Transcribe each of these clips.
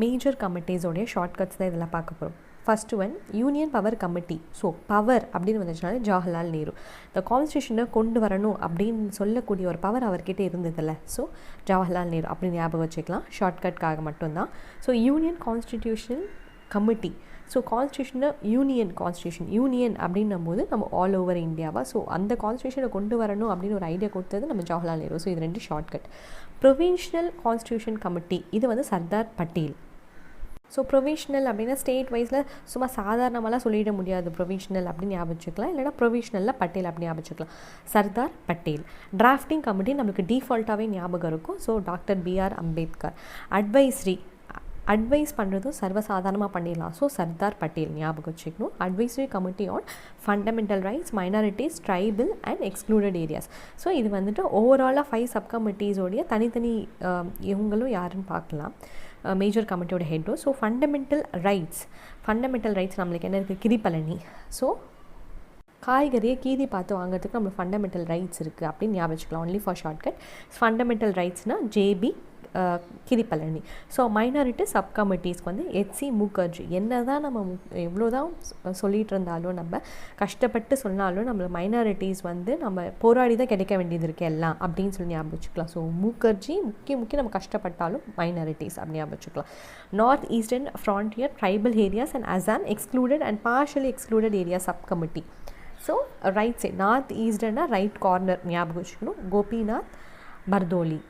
Major கமிட்டிஸோடைய shortcuts தான் இதில் பார்க்க போகிறோம். First one union power committee. So power அப்படின்னு வந்துச்சுனாலே ஜவஹர்லால் நேரு. இந்த கான்ஸ்டியூஷனை கொண்டு வரணும் அப்படின்னு சொல்லக்கூடிய ஒரு பவர் அவர்கிட்ட இருந்ததில்ல. ஸோ ஜவஹர்லால் நேரு அப்படின்னு ஞாபகம் வச்சுக்கலாம், ஷார்ட்கட்காக மட்டும்தான். So union constitution committee. So கான்ஸ்டியூஷனை யூனியன் அப்படின்னும் போது நம்ம ஆல் ஓவர் இந்தியாவா, ஸோ அந்த கான்ஸ்டியூஷனை கொண்டு வரணும் அப்படின்னு ஒரு ஐடியா கொடுத்தது நம்ம ஜவஹர்லால் நேரு. ஸோ இது 2 ஷார்ட்கட். ப்ரொவின்ஷனல் கான்ஸ்டியூஷன் கமிட்டி, இது வந்து சர்தார் பட்டேல். ஸோ ப்ரொவிஷனல் அப்படின்னா ஸ்டேட் வைஸில் சும்மா சாதாரணமாலாம் சொல்லிட முடியாது, ப்ரொவிஷனல் அப்படின்னு ஞாபகம் வச்சுக்கலாம், இல்லைனா ப்ரொவிஷனலில் பட்டேல் அப்படின்னு ஞாபகம் வச்சுக்கலாம். சர்தார் பட்டேல். டிராஃப்டிங் கமிட்டி நம்மளுக்கு டிஃபால்ட்டாகவே ஞாபகம் இருக்கும். So doctor BR Ambedkar. Advice பண்ணுறதும் சர்வசாதாரணமாக பண்ணிடலாம். ஸோ சர்தார் பட்டேல் ஞாபகம் வச்சுக்கணும். Advisory committee on fundamental rights, minorities, tribal and excluded areas. So இது வந்துட்டு ஓவராலாக 5 சப் கமிட்டிஸோடைய தனித்தனி இவங்களும் யாருன்னு பார்க்கலாம். மேஜர் கமிட்டியோட ஹெட்டும். ஸோ ஃபண்டமெண்டல் ரைட்ஸ் நம்மளுக்கு என்ன இருக்குது, கிரிப்பழனி. ஸோ காய்கறியை கீதி பார்த்து வாங்குறதுக்கு நம்மளுக்கு ஃபண்டமெண்டல் ரைட்ஸ் இருக்குது அப்படின்னு ஞாபகம் வச்சுக்கலாம். Only for shortcut. ஃபண்டமெண்டல் ரைட்ஸ்னால் JB Kripalani. So minority sub கமிட்டிஸ்க்கு வந்து எச்சி முகர்ஜி. என்ன தான் நம்ம எவ்வளோ தான் சொல்லிகிட்டு இருந்தாலும், நம்ம கஷ்டப்பட்டு சொன்னாலும், நம்ம மைனாரிட்டிஸ் வந்து நம்ம போராடி தான் கிடைக்க வேண்டியது இருக்குது எல்லாம் அப்படின்னு சொல்லி ஞாபகம் வச்சுக்கலாம். ஸோ முகர்ஜி முக்கிய நம்ம கஷ்டப்பட்டாலும் மைனாரிட்டிஸ் அப்படி ஞாபகம் வச்சுக்கலாம். North eastern frontier tribal areas and Assam excluded and partially excluded area sub committee. So right side north ஈஸ்டர்னா ரைட் கார்னர் ஞாபகம் வச்சுக்கணும். கோபிநாத் பர்தோலி.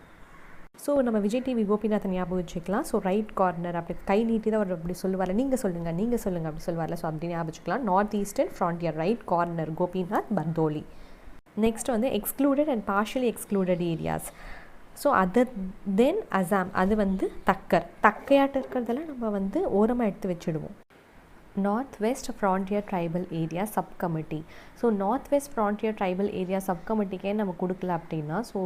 ஸோ நம்ம விஜய் டிவி கோபிநாதன் ஞாபகம் வச்சுக்கலாம். ஸோ ரைட் கார்னர் அப்படி கை நீட்டி தான் அவர் அப்படி சொல்லுவார், நீங்கள் சொல்லுங்கள் அப்படி சொல்லுவார்ல. ஸோ அப்படி ஞாபகம் வச்சுக்கலாம். North eastern frontier right corner Gopinath Bardoloi. Next வந்து excluded and partially excluded areas. So other then Assam, அது வந்து தக்கையாட்ட இருக்கிறதெல்லாம் நம்ம வந்து ஓரமாக எடுத்து வச்சுடுவோம். North west frontier tribal area sub committee. So north west frontier tribal area sub கமிட்டிக்கே நம்ம கொடுக்கல அப்படின்னா, ஸோ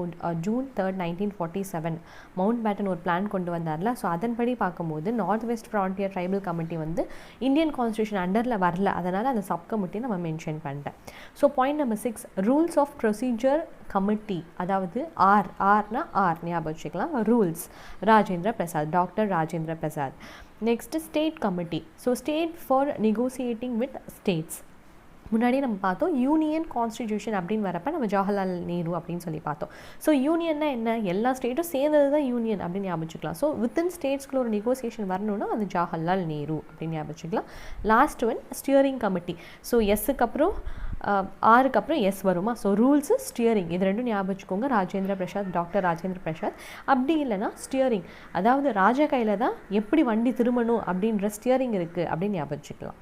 June 3, 1947 மவுண்ட் பேட்டன் ஒரு பிளான் கொண்டு வந்தார்ல. ஸோ அதன்படி பார்க்கும்போது north west frontier tribal committee வந்து இந்தியன் கான்ஸ்டியூஷன் அண்டரில் வரல, அதனால் அந்த சப் கமிட்டி நம்ம மென்ஷன் பண்ணிட்டேன். So point number 6 rules of procedure committee. அதாவது ஆர்னா ஞாபகம் வச்சுக்கலாம். Rules doctor Rajendra Prasad. Next state committee. So state for negotiating with states. முன்னாடியே நம்ம பார்த்தோம் யூனியன் கான்ஸ்டிடியூஷன் அப்படின்னு வரப்போ நம்ம ஜவஹர்லால் நேரு அப்படின்னு சொல்லி பார்த்தோம். ஸோ யூனியன்னா என்ன, எல்லா ஸ்டேட்டும் சேர்ந்தது தான் யூனியன் அப்படின்னு ஞாபகம் வச்சுக்கலாம். ஸோ வித்தின் ஸ்டேட்ஸ்க்குள்ள ஒரு நெகோசியேஷன் வரணும்னா அது ஜவஹர்லால் நேரு அப்படின்னு ஞாபகம் வச்சுக்கலாம். Last one steering committee. So எஸ்ஸுக்கு அப்புறம் ஆருக்கு அப்புறம் எஸ் வருமா. ஸோ ரூல்ஸு ஸ்டியரிங் இது 2 ஞாபகம் வச்சுக்கோங்க. டாக்டர் ராஜேந்திர பிரசாத். அப்படி இல்லைனா ஸ்டியரிங், அதாவது ராஜா கையில் தான் எப்படி வண்டி திரும்பணும் அப்படின்ற ஸ்டியரிங் இருக்குது அப்படின்னு ஞாபகம் வச்சுக்கலாம்.